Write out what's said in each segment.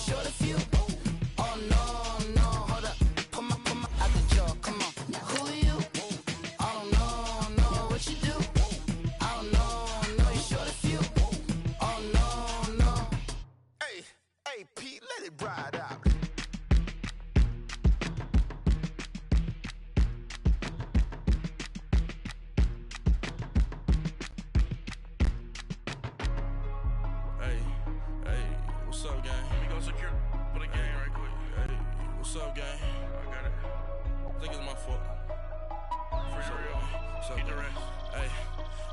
short a few. Oh no, no, hold up. Put my out the jaw, come on. Who are you? I don't know, no, what you do? I don't know, no, you short a few. Oh no, no. Hey, Pete, let it ride out. What's up, gang? Let me go secure for the game right quick. Hey, what's up, gang? I got it. I think it's my fault. For real. What's up, the rest. Hey,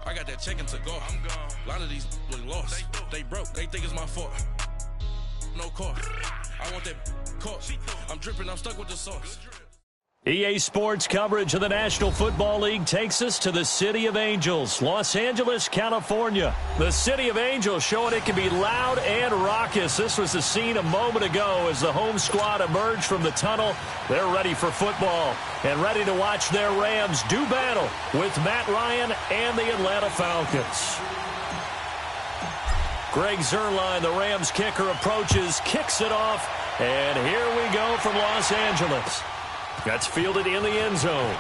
I got that chicken to go. I'm gone. A lot of these look lost. They broke. They think it's my fault. No cost. I want that cost. I'm dripping. I'm stuck with the sauce. EA Sports coverage of the National Football League takes us to the City of Angels, Los Angeles, California. The City of Angels showing it can be loud and raucous. This was the scene a moment ago as the home squad emerged from the tunnel. They're ready for football and ready to watch their Rams do battle with Matt Ryan and the Atlanta Falcons. Greg Zuerlein, the Rams kicker, approaches, kicks it off, and here we go from Los Angeles. That's fielded in the end zone.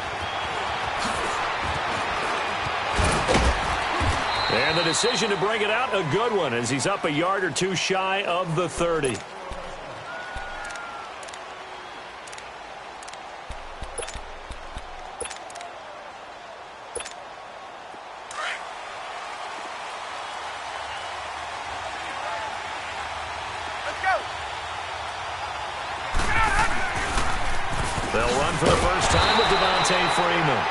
And the decision to bring it out, a good one, as he's up a yard or two shy of the 30. They'll run for the first time with Devontae Freeman.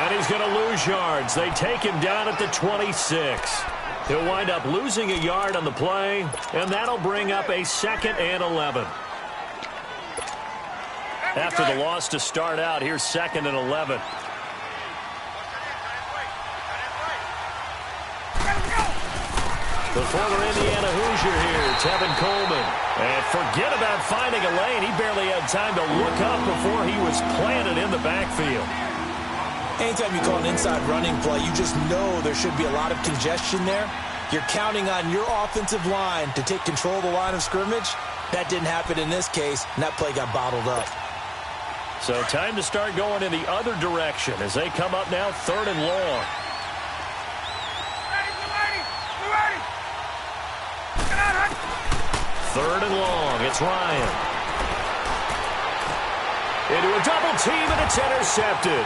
And he's going to lose yards. They take him down at the 26. He'll wind up losing a yard on the play, and that'll bring up a 2nd and 11. After the loss to start out, here's 2nd and 11. The former Indiana Hoosier here, Tevin Coleman. And forget about finding a lane. He barely had time to look up before he was planted in the backfield. Anytime you call an inside running play, you just know there should be a lot of congestion there. You're counting on your offensive line to take control of the line of scrimmage. That didn't happen in this case, and that play got bottled up. So time to start going in the other direction as they come up now 3rd and long. Third and long. It's Ryan. Into a double team, and it's intercepted.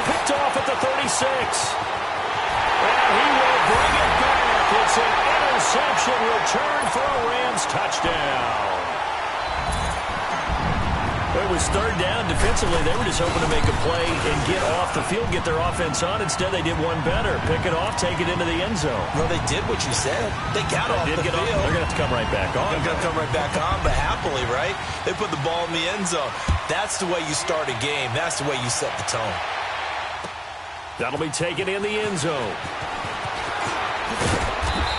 Picked off at the 36. And he will bring it back. It's an interception return for a Rams touchdown. It was 3rd down. Defensively, they were just hoping to make a play and get off the field, get their offense on. Instead, they did one better. Pick it off, take it into the end zone. Well, they did what you said. They got off the field. They're going to have to come right back on. They're going to come right back on, but happily, right? They put the ball in the end zone. That's the way you start a game. That's the way you set the tone. That'll be taken in the end zone.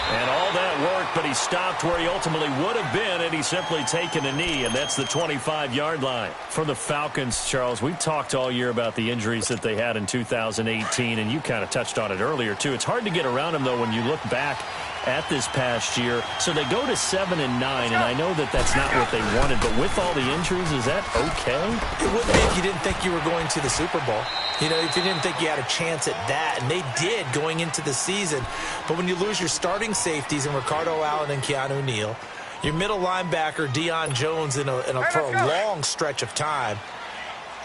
And all that worked, but he stopped where he ultimately would have been, and he's simply taken a knee, and that's the 25-yard line. For the Falcons, Charles, we've talked all year about the injuries that they had in 2018, and you kind of touched on it earlier, too. It's hard to get around them, though, when you look back at this past year. So they go to 7-9, and I know that that's not what they wanted, but with all the injuries, is that okay? It would be if you didn't think you were going to the Super Bowl. You know, if you didn't think you had a chance at that, and they did going into the season. But when you lose your starting safeties in Ricardo Allen and Keanu Neal, your middle linebacker Deion Jones for a long stretch of time,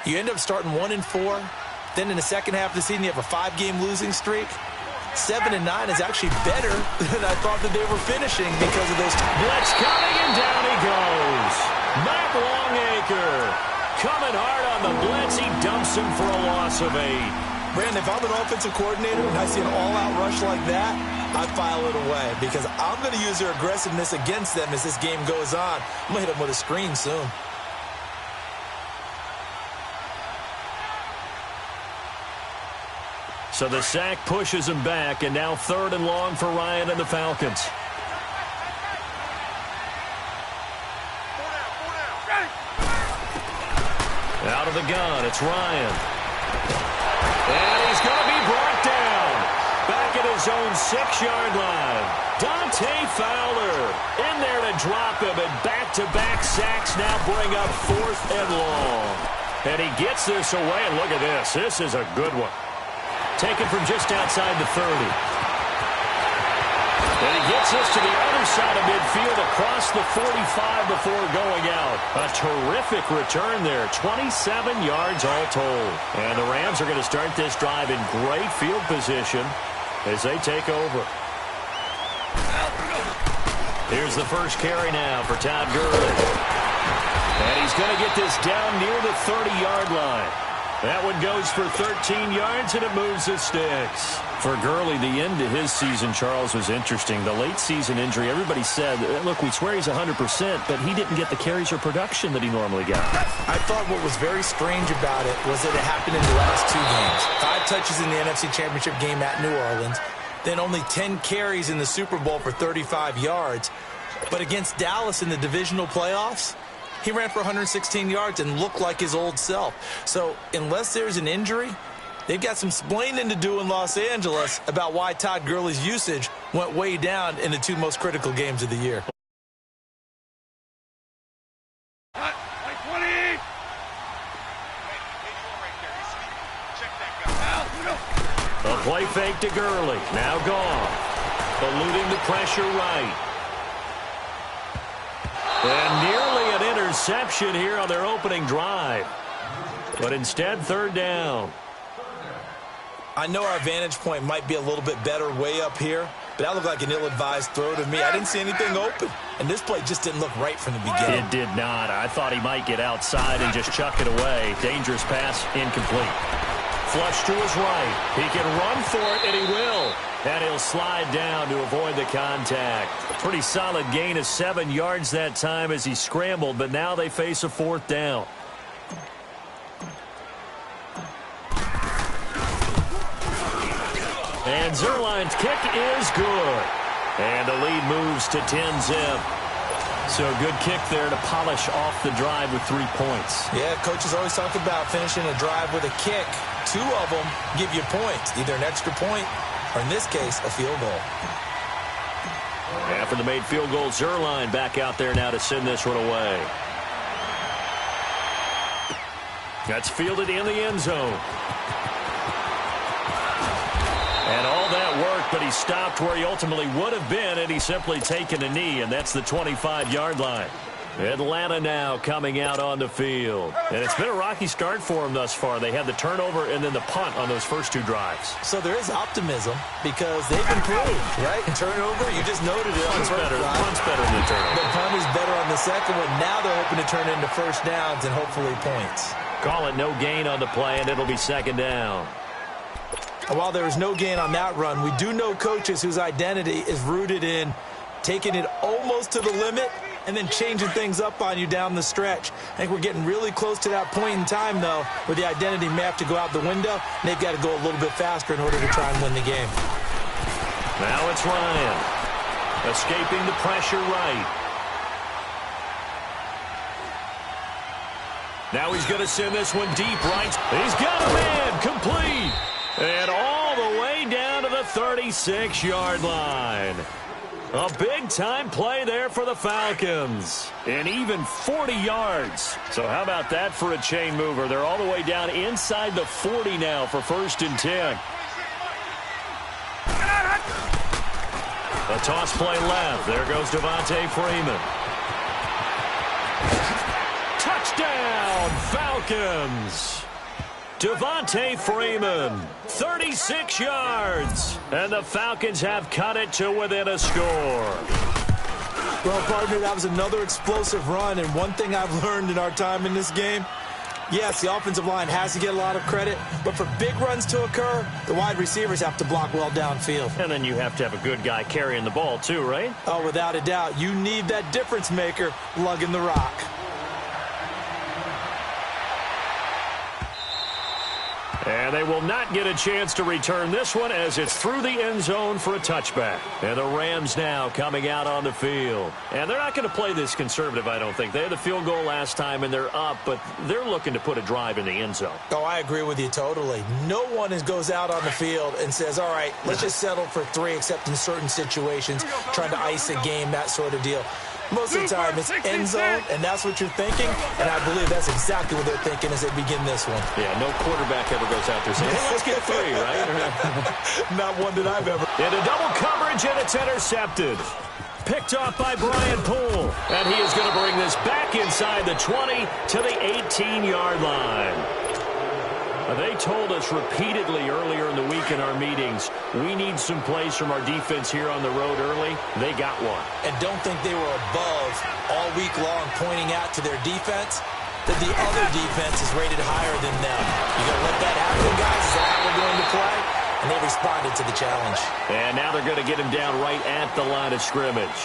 you end up starting 1-4. Then in the second half of the season, you have a 5-game losing streak. 7-9 is actually better than I thought that they were finishing because of those. Blitz coming, and down he goes. Matt Longacre coming hard on the blitz. He dumps him for a loss of 8. Brandon, if I'm an offensive coordinator and I see an all-out rush like that, I file it away because I'm going to use their aggressiveness against them as this game goes on. I'm going to hit them with a screen soon. So the sack pushes him back, and now 3rd and long for Ryan and the Falcons. Out of the gun, it's Ryan. And he's going to be brought down. Back at his his own 6-yard line. Dante Fowler in there to drop him, and back-to-back sacks now bring up 4th and long. And he gets this away, and look at this. This is a good one. Taken from just outside the 30. And he gets this to the other side of midfield across the 45 before going out. A terrific return there. 27 yards all told. And the Rams are going to start this drive in great field position as they take over. Here's the first carry now for Todd Gurley. And he's going to get this down near the 30-yard line. That one goes for 13 yards, and it moves the sticks. For Gurley, the end of his season, Charles, was interesting. The late season injury, everybody said, look, we swear he's 100%, but he didn't get the carries or production that he normally got. I thought what was very strange about it was that it happened in the last 2 games. 5 touches in the NFC Championship game at New Orleans, then only 10 carries in the Super Bowl for 35 yards. But against Dallas in the divisional playoffs, he ran for 116 yards and looked like his old self. So unless there's an injury, they've got some splaining to do in Los Angeles about why Todd Gurley's usage went way down in the 2 most critical games of the year. A play fake to Gurley. Now gone. Eluding the pressure right. And nearly an interception here on their opening drive. But instead, 3rd down. I know our vantage point might be a little bit better way up here, but that looked like an ill-advised throw to me. I didn't see anything open, and this play just didn't look right from the beginning. It did not. I thought he might get outside and just chuck it away. Dangerous pass, incomplete. Flush to his right. He can run for it, and he will. And he'll slide down to avoid the contact. Pretty solid gain of 7 yards that time as he scrambled, but now they face a 4th down. And Zerline's kick is good. And the lead moves to 10-zip. So a good kick there to polish off the drive with 3 points. Yeah, coaches always talk about finishing a drive with a kick. 2 of them give you points, either an extra point or, in this case, a field goal. After the made field goal, Zerline back out there now to send this one away. That's fielded in the end zone. And all that worked, but he stopped where he ultimately would have been, and he's simply taken a knee, and that's the 25-yard line. Atlanta now coming out on the field. And it's been a rocky start for them thus far. They had the turnover and then the punt on those first 2 drives. So there is optimism because they've improved, right? Turnover, you just noted it on the first drive. Punt's better than the turnover. The punt is better on the second one. Now they're hoping to turn into first downs and hopefully points. Call it no gain on the play, and it'll be 2nd down. And while there is no gain on that run, we do know coaches whose identity is rooted in taking it almost to the limit and then changing things up on you down the stretch. I think we're getting really close to that point in time, though, where the identity may have to go out the window, and they've got to go a little bit faster in order to try and win the game. Now it's Ryan. Escaping the pressure right. Now he's going to send this one deep right. He's got a man. Complete. And all the way down to the 36-yard line. A big-time play there for the Falcons. And even 40 yards. So how about that for a chain mover? They're all the way down inside the 40 now for 1st and 10. A toss play left. There goes Devontae Freeman. Touchdown, Falcons. Devontae Freeman, 36 yards. And the Falcons have cut it to within a score. Well, partner, that was another explosive run. And one thing I've learned in our time in this game, yes, the offensive line has to get a lot of credit. But for big runs to occur, the wide receivers have to block well downfield. And then you have to have a good guy carrying the ball too, right? Oh, without a doubt. You need that difference maker lugging the rock. And they will not get a chance to return this one as it's through the end zone for a touchback. And the Rams now coming out on the field. And they're not going to play this conservative, I don't think. They had the field goal last time, and they're up, but they're looking to put a drive in the end zone. Oh, I agree with you totally. No one goes out on the field and says, all right, let's just settle for 3, except in certain situations, trying to ice a game, that sort of deal. Most of the time, it's end zone, and that's what you're thinking, and I believe that's exactly what they're thinking as they begin this one. Yeah, no quarterback ever goes out there saying, hey, let's get 3, right? Not one that I've ever. Into double coverage, and it's intercepted. Picked off by Brian Poole, and he is going to bring this back inside the 20 to the 18-yard line. They told us repeatedly earlier in the week in our meetings, we need some plays from our defense here on the road early. They got one. And don't think they were above all week long pointing out to their defense that the other defense is rated higher than them. You got to let that happen, guys. Is that how we're going to play? And they responded to the challenge. And now they're going to get him down right at the line of scrimmage.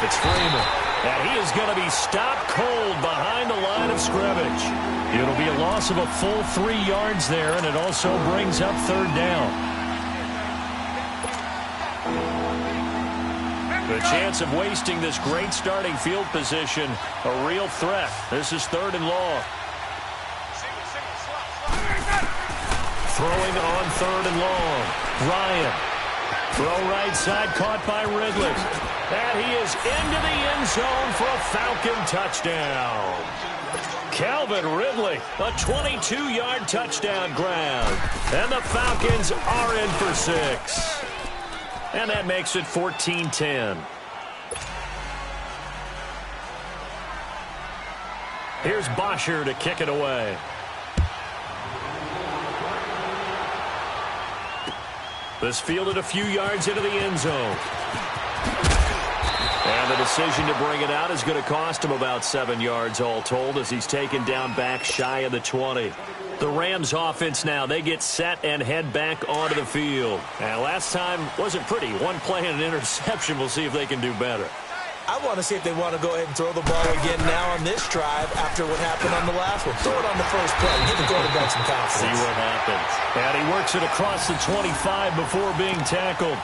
It's Freeman, and he is going to be stopped cold behind the line of scrimmage. It'll be a loss of a full 3 yards there, and it also brings up 3rd down. The chance of wasting this great starting field position, a real threat. This is 3rd and long. Throwing on 3rd and long. Ryan. Throw right side, caught by Ridley. And he is into the end zone for a Falcon touchdown. Calvin Ridley, a 22-yard touchdown grab. And the Falcons are in for 6. And that makes it 14-10. Here's Bosher to kick it away. This fielded a few yards into the end zone. And the decision to bring it out is going to cost him about 7 yards all told as he's taken down back shy of the 20. The Rams offense now, they get set and head back onto the field. And last time wasn't pretty. 1 play and an interception. We'll see if they can do better. I want to see if they want to go ahead and throw the ball again now on this drive after what happened on the last one. Throw it on the first play. Give the quarterback some confidence. See what happens. And he works it across the 25 before being tackled.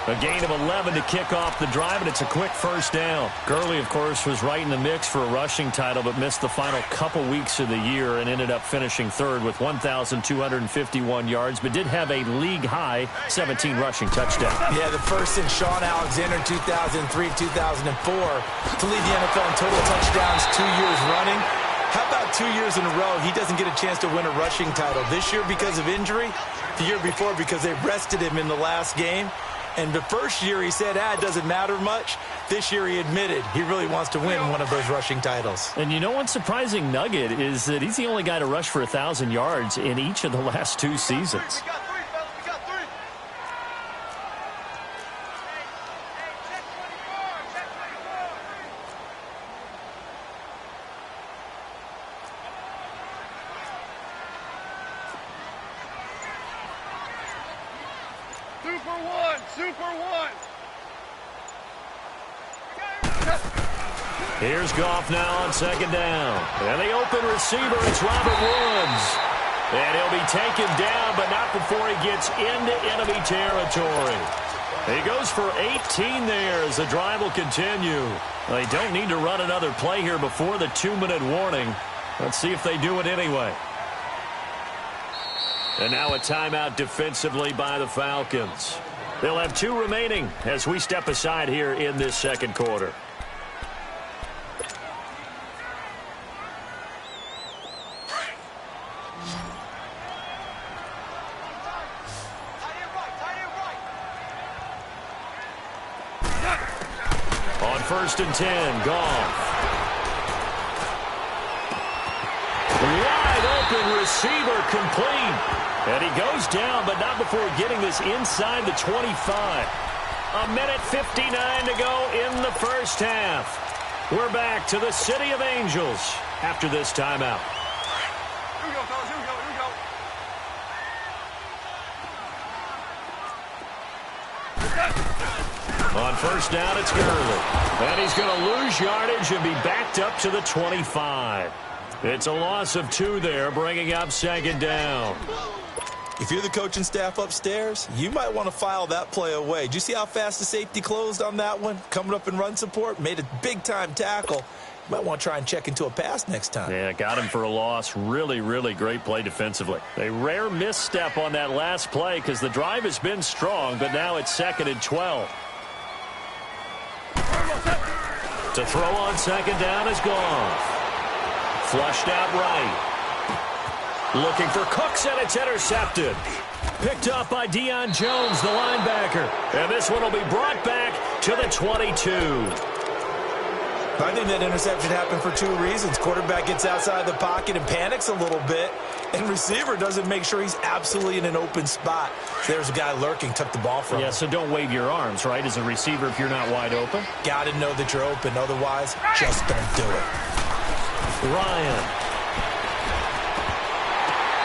A gain of 11 to kick off the drive, and it's a quick 1st down. Gurley, of course, was right in the mix for a rushing title, but missed the final couple weeks of the year and ended up finishing 3rd with 1,251 yards, but did have a league-high 17 rushing touchdowns. Yeah, the first since Sean Alexander in 2003-2004 to lead the NFL in total touchdowns 2 years running. How about 2 years in a row he doesn't get a chance to win a rushing title? This year because of injury, the year before because they rested him in the last game. And the first year he said, it doesn't matter much. This year he admitted he really wants to win one of those rushing titles. And you know one surprising nugget is that he's the only guy to rush for 1,000 yards in each of the last 2 seasons. Here's Goff now on 2nd down. And the open receiver, it's Robert Woods. And he'll be taken down, but not before he gets into enemy territory. He goes for 18 there as the drive will continue. They don't need to run another play here before the 2-minute warning. Let's see if they do it anyway. And now a timeout defensively by the Falcons. They'll have 2 remaining as we step aside here in this 2nd quarter. On 1st and 10, Goff. Wide open receiver complete. And he goes down, but not before getting this inside the 25. 1:59 to go in the first half. We're back to the City of Angels after this timeout. Here we go, fellas. Here we go. On first down, it's Gurley. And he's going to lose yardage and be backed up to the 25. It's a loss of 2 there, bringing up second down. If you're the coaching staff upstairs, you might want to file that play away. Did you see how fast the safety closed on that one? Coming up in run support, made a big-time tackle. You might want to try and check into a pass next time. Yeah, got him for a loss. Really, really great play defensively. A rare misstep on that last play because the drive has been strong, but now it's 2nd and 12. To throw on second down is Goff. Flushed out right. Looking for Cooks, and it's intercepted. Picked up by Deion Jones, the linebacker. And this one will be brought back to the 22. I think that interception happened for 2 reasons. Quarterback gets outside the pocket and panics a little bit, and receiver doesn't make sure he's absolutely in an open spot. So there's a guy lurking, took the ball from him. Yeah, so don't wave your arms, right, as a receiver if you're not wide open? Got to know that you're open. Otherwise, just don't do it. Ryan.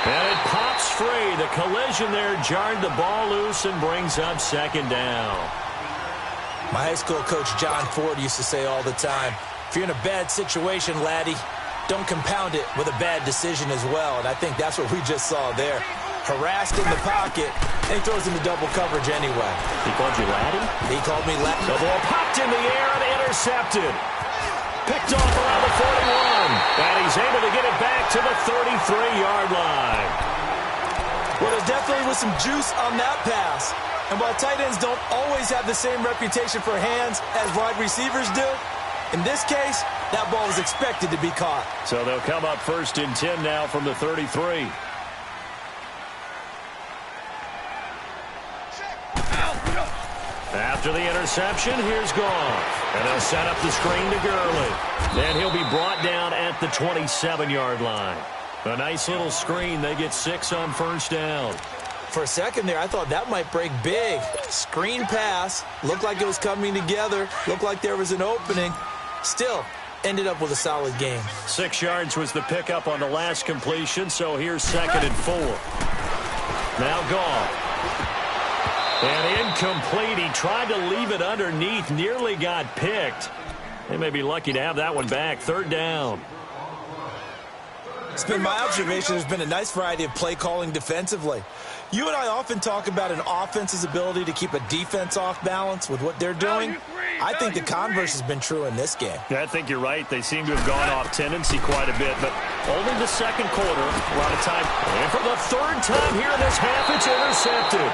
And it pops free. The collision there jarred the ball loose and brings up second down. My high school coach, John Ford, used to say all the time, if you're in a bad situation, laddie, don't compound it with a bad decision as well. And I think that's what we just saw there. Harassed in the pocket, and he throws into double coverage anyway. He called you laddie? He called me laddie. The ball popped in the air and intercepted. Picked off around the 41. And he's able to get it back to the 33-yard line. Well, there definitely was some juice on that pass. And while tight ends don't always have the same reputation for hands as wide receivers do, in this case, that ball was expected to be caught. So they'll come up 1st and 10 now from the 33. After the interception, here's Goff. And they'll set up the screen to Gurley. Then he'll be brought down at the 27-yard line. A nice little screen. They get 6 on first down. For a second there, I thought that might break big. Screen pass. Looked like it was coming together. Looked like there was an opening. Still, ended up with a solid game. 6 yards was the pickup on the last completion, so here's 2nd and 4. Now Goff. And incomplete. He tried to leave it underneath. Nearly got picked. They may be lucky to have that one back. 3rd down. It's been my observation there's been a nice variety of play calling defensively. You and I often talk about an offense's ability to keep a defense off balance with what they're doing. I think the converse has been true in this game. Yeah, I think you're right. They seem to have gone off tendency quite a bit, but only the 2nd quarter. A lot of time. And for the 3rd time here in this half, it's intercepted.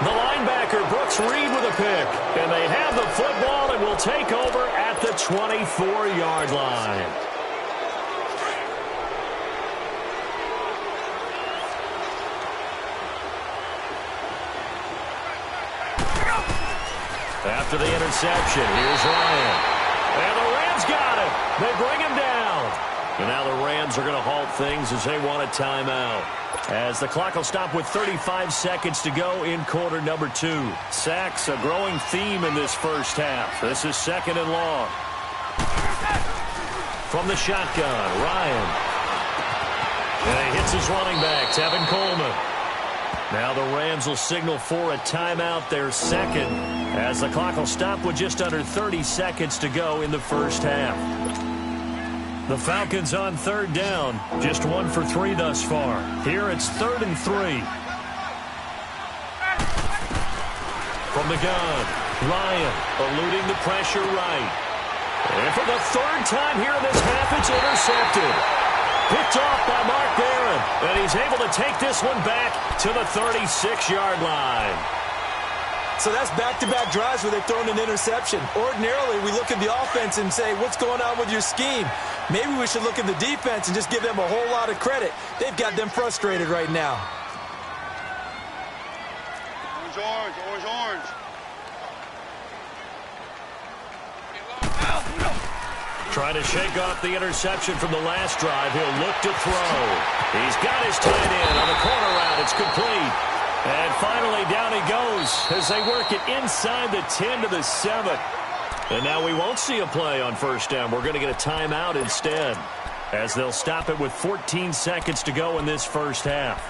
The linebacker, Brooks Reed, with a pick. And they have the football and will take over at the 24-yard line. After the interception, here's Ryan. And the Rams got it. They bring him down. And now the Rams are going to halt things as they want a timeout. As the clock will stop with 35 seconds to go in quarter number 2. Sacks, a growing theme in this first half. This is 2nd and long. From the shotgun, Ryan. And he hits his running back, Tevin Coleman. Now the Rams will signal for a timeout, their 2nd, as the clock will stop with just under 30 seconds to go in the first half. The Falcons on 3rd down, just 1 for 3 thus far. Here it's 3rd and 3. From the gun, Ryan eluding the pressure right. And for the 3rd time here in this half, it's intercepted. Picked off by Mark Barron, and he's able to take this one back to the 36-yard line. So that's back-to-back drives where they've thrown an interception. Ordinarily, we look at the offense and say, what's going on with your scheme? Maybe we should look at the defense and just give them a whole lot of credit. They've got them frustrated right now. Orange, orange, orange. Trying to shake off the interception from the last drive. He'll look to throw. He's got his tight end on the corner route. It's complete. And finally, down he goes as they work it inside the 10 to the 7. And now we won't see a play on first down. We're going to get a timeout instead, as they'll stop it with 14 seconds to go in this first half.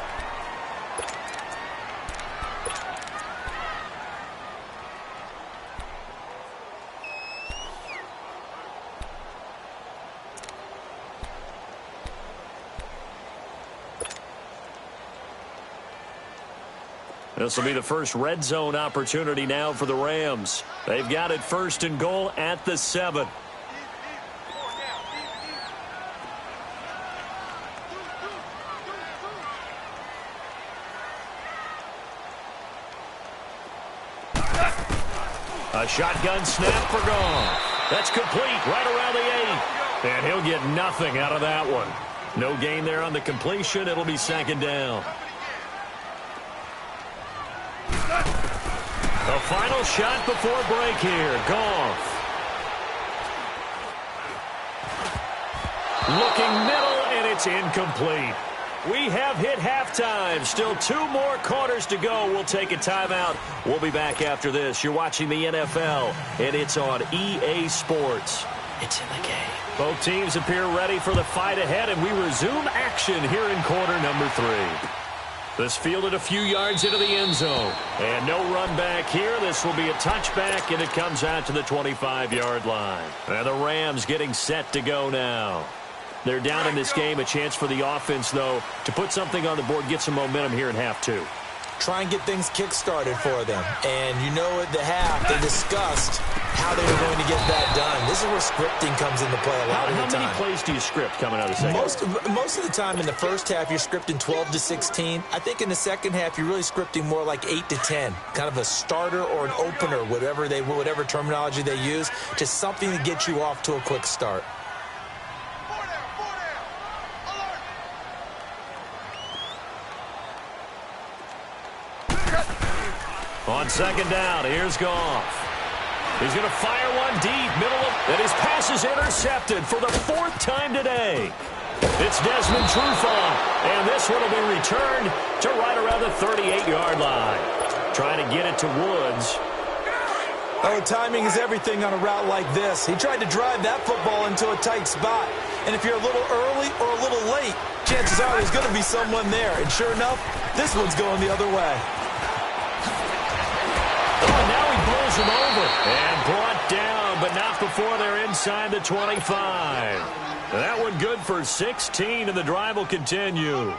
This will be the first red zone opportunity now for the Rams. They've got it 1st and goal at the 7. A shotgun snap for Goff. That's complete right around the 8. And he'll get nothing out of that one. No gain there on the completion. It'll be 2nd down. The final shot before break here. Goff. Looking middle, and it's incomplete. We have hit halftime. Still 2 more quarters to go. We'll take a timeout. We'll be back after this. You're watching the NFL, and it's on EA Sports. It's in the game. Both teams appear ready for the fight ahead, and we resume action here in quarter number 3. This fielded a few yards into the end zone. And no run back here. This will be a touchback, and it comes out to the 25-yard line. And the Rams getting set to go now. They're down in this game. A chance for the offense, though, to put something on the board, get some momentum here in half 2. Try and get things kick-started for them. And you know at the half, they discussed how they were going to get that done. This is where scripting comes into play a lot of the time. How many plays do you script coming out of the second half? Most of the time in the first half, you're scripting 12 to 16. I think in the second half, you're really scripting more like 8 to 10. Kind of a starter or an opener, whatever terminology they use. Just something to get you off to a quick start. On 2nd down, here's Goff. He's going to fire one deep, and his pass is intercepted for the 4th time today. It's Desmond Trufant, and this one will be returned to right around the 38-yard line. Trying to get it to Woods. Oh, timing is everything on a route like this. He tried to drive that football into a tight spot. And if you're a little early or a little late, chances are there's going to be someone there. And sure enough, this one's going the other way. Oh, now he blows him over and brought down, but not before they're inside the 25. That one good for 16, and the drive will continue.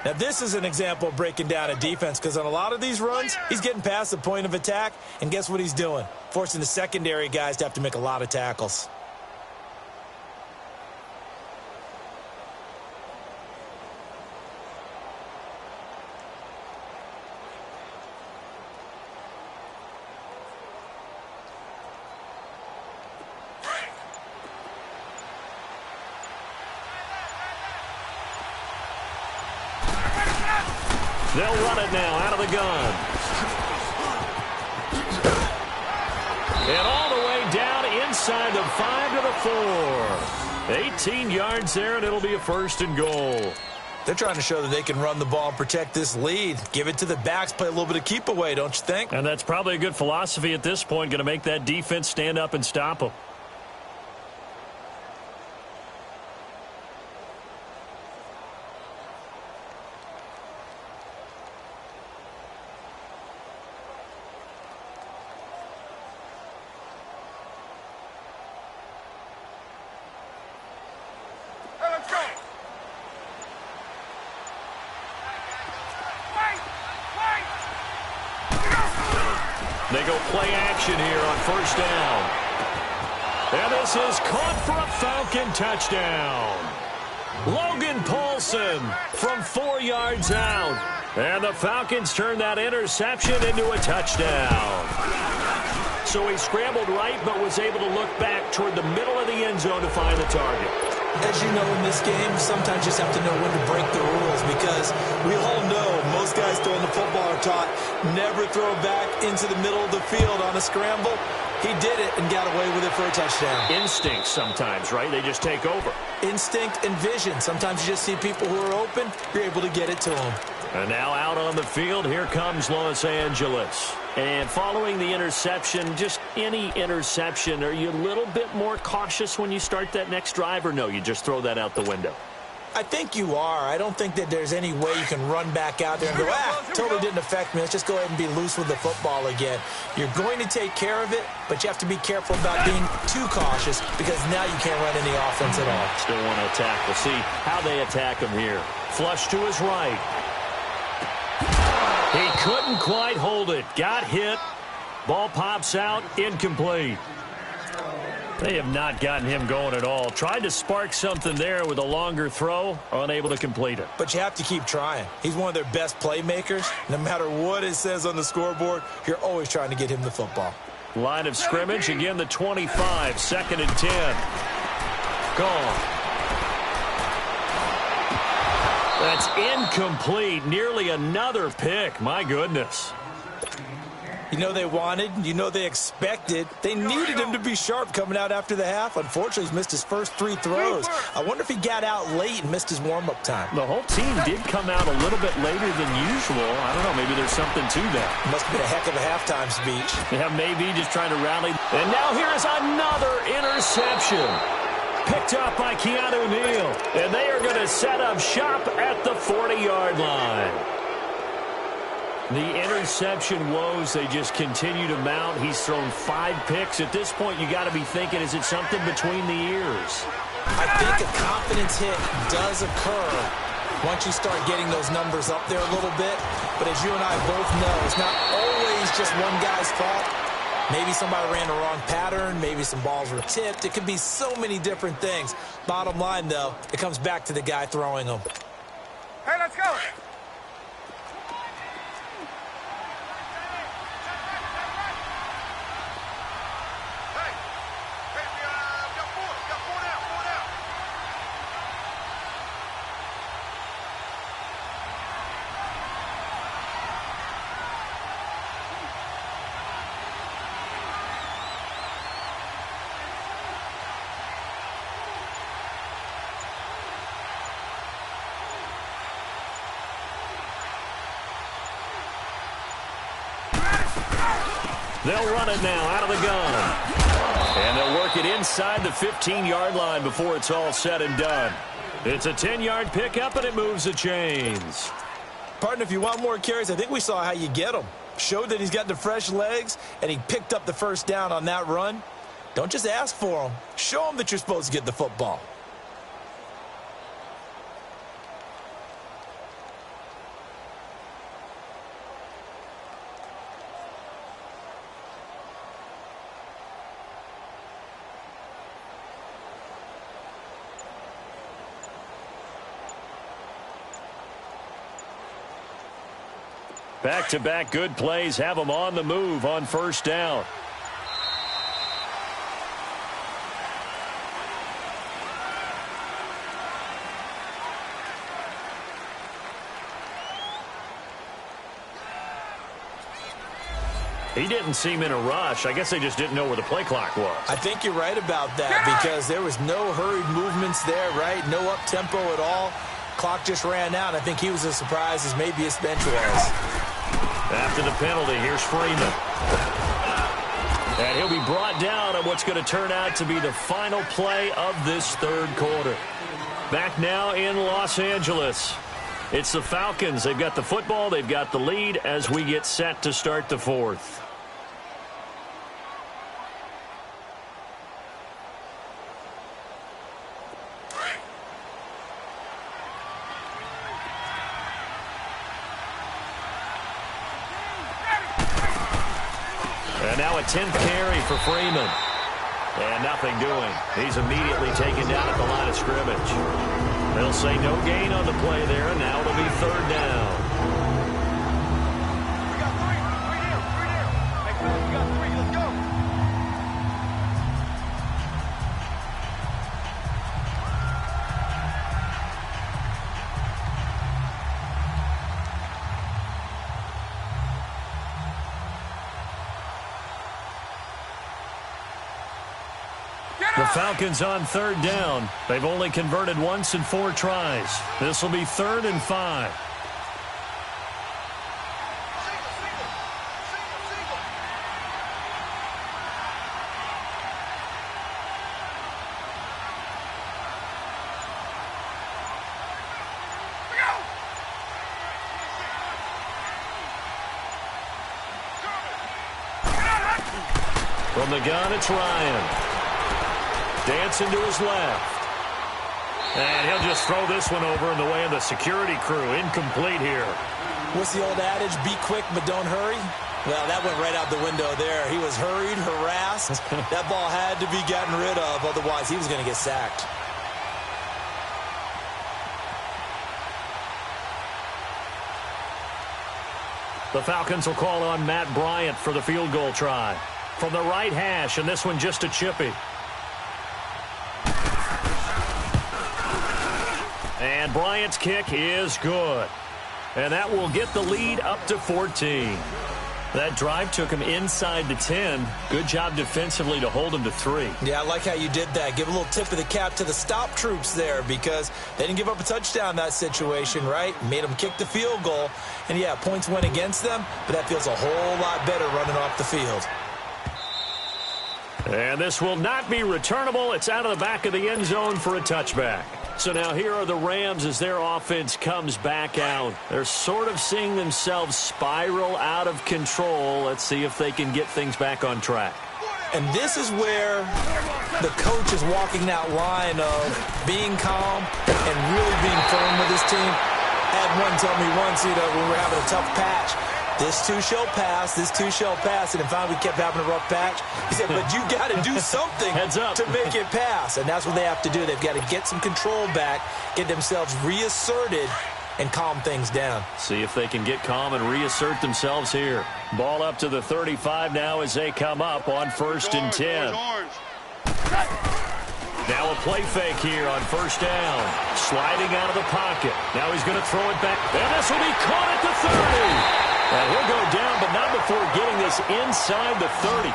Now, this is an example of breaking down a defense, because on a lot of these runs, he's getting past the point of attack, and guess what he's doing? Forcing the secondary guys to have to make a lot of tackles. They'll run it now out of the gun. And all the way down inside the 5 to the 4. 18 yards there, and it'll be a 1st and goal. They're trying to show that they can run the ball and protect this lead. Give it to the backs, play a little bit of keep away, don't you think? And that's probably a good philosophy at this point, going to make that defense stand up and stop them. They go play action here on 1st down. And this is caught for a Falcon touchdown. Logan Paulson from 4 yards out. And the Falcons turn that interception into a touchdown. So he scrambled right, but was able to look back toward the middle of the end zone to find the target. As you know, in this game, sometimes you just have to know when to break the rules, because we all know most guys throwing the football are taught never throw back into the middle of the field on a scramble. He did it and got away with it for a touchdown. Instinct sometimes, right? They just take over. Instinct and vision. Sometimes you just see people who are open, you're able to get it to them. And now out on the field, here comes Los Angeles. And following the interception, just any interception, are you a little bit more cautious when you start that next drive, or no, you just throw that out the window? I think you are. I don't think that there's any way you can run back out there and go, totally didn't affect me. Let's just go ahead and be loose with the football again. You're going to take care of it, but you have to be careful about being too cautious, because now you can't run any offense at all. Still want to attack. We'll see how they attack him here. Flush to his right. He couldn't quite hold it. Got hit. Ball pops out, incomplete. They have not gotten him going at all. Tried to spark something there with a longer throw, unable to complete it. But you have to keep trying. He's one of their best playmakers. No matter what it says on the scoreboard, you're always trying to get him the football. Line of scrimmage, again the 25, 2nd and 10. Gone. That's incomplete. Nearly another pick. My goodness. You know they wanted, you know they expected. They needed him to be sharp coming out after the half. Unfortunately, he's missed his first 3 throws. I wonder if he got out late and missed his warm-up time. The whole team did come out a little bit later than usual. I don't know, maybe there's something to that. Must have been a heck of a halftime speech. Yeah, maybe just trying to rally. And now here's another interception. Picked up by Keanu Neal. And they are going to set up shop at the 40-yard line. The interception woes, they just continue to mount. He's thrown 5 picks. At this point, you got to be thinking, is it something between the ears? I think a confidence hit does occur once you start getting those numbers up there a little bit. But as you and I both know, it's not always just one guy's fault. Maybe somebody ran the wrong pattern. Maybe some balls were tipped. It could be so many different things. Bottom line, though, it comes back to the guy throwing them. Hey, let's go. They'll run it now out of the gun. And they'll work it inside the 15-yard line before it's all said and done. It's a 10-yard pickup, and it moves the chains. Partner, if you want more carries, I think we saw how you get them. Showed that he's got the fresh legs, and he picked up the first down on that run. Don't just ask for them. Show them that you're supposed to get the football. Back-to-back good plays have them on the move on first down. He didn't seem in a rush. I guess they just didn't know where the play clock was. I think you're right about that because there was no hurried movements there, right? No up-tempo at all. Clock just ran out. I think he was as surprised as maybe his bench was. After the penalty, here's Freeman. And he'll be brought down on what's going to turn out to be the final play of this third quarter. Back now in Los Angeles. It's the Falcons. They've got the football. They've got the lead as we get set to start the fourth. And now a 10th carry for Freeman. And nothing doing. He's immediately taken down at the line of scrimmage. They'll say no gain on the play there, and now it'll be third down. We got three here. Hey, we got 3. Let's go. The Falcons on third down. They've only converted once in 4 tries. This will be 3rd and 5. From the gun, it's Ryan. Dancing to his left. And he'll just throw this one over in the way of the security crew. Incomplete here. What's the old adage? Be quick, but don't hurry. Well, that went right out the window there. He was hurried, harassed. That ball had to be gotten rid of, otherwise he was going to get sacked. The Falcons will call on Matt Bryant for the field goal try. From the right hash, and this one just a chippy. And Bryant's kick is good. And that will get the lead up to 14. That drive took him inside the 10. Good job defensively to hold him to 3. Yeah, I like how you did that. Give a little tip of the cap to the stop troops there because they didn't give up a touchdown in that situation, right? Made them kick the field goal. And, yeah, points went against them, but that feels a whole lot better running off the field. And this will not be returnable. It's out of the back of the end zone for a touchback. So now here are the Rams as their offense comes back out. They're sort of seeing themselves spiral out of control. Let's see if they can get things back on track. And this is where the coach is walking that line of being calm and really being firm with his team. I had one tell me once, when we were having a tough patch, this too shall pass, this too shall pass. And finally we kept having a rough patch. He said, but you got to do something to make it pass. And that's what they have to do. They've got to get some control back, get themselves reasserted, and calm things down. See if they can get calm and reassert themselves here. Ball up to the 35 now as they come up on 1st and 10. Now a play fake here on 1st down. Sliding out of the pocket. Now he's going to throw it back. And this will be caught at the 30. And he'll go down, but not before getting this inside the 30.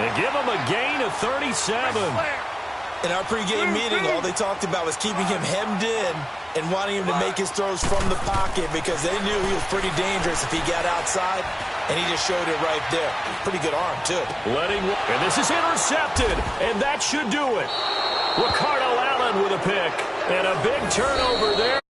And give him a gain of 37. In our pregame meeting, all they talked about was keeping him hemmed in and wanting him to make his throws from the pocket because they knew he was pretty dangerous if he got outside, and he just showed it right there. Pretty good arm, too. And this is intercepted, and that should do it. Ricardo Allen with a pick, and a big turnover there.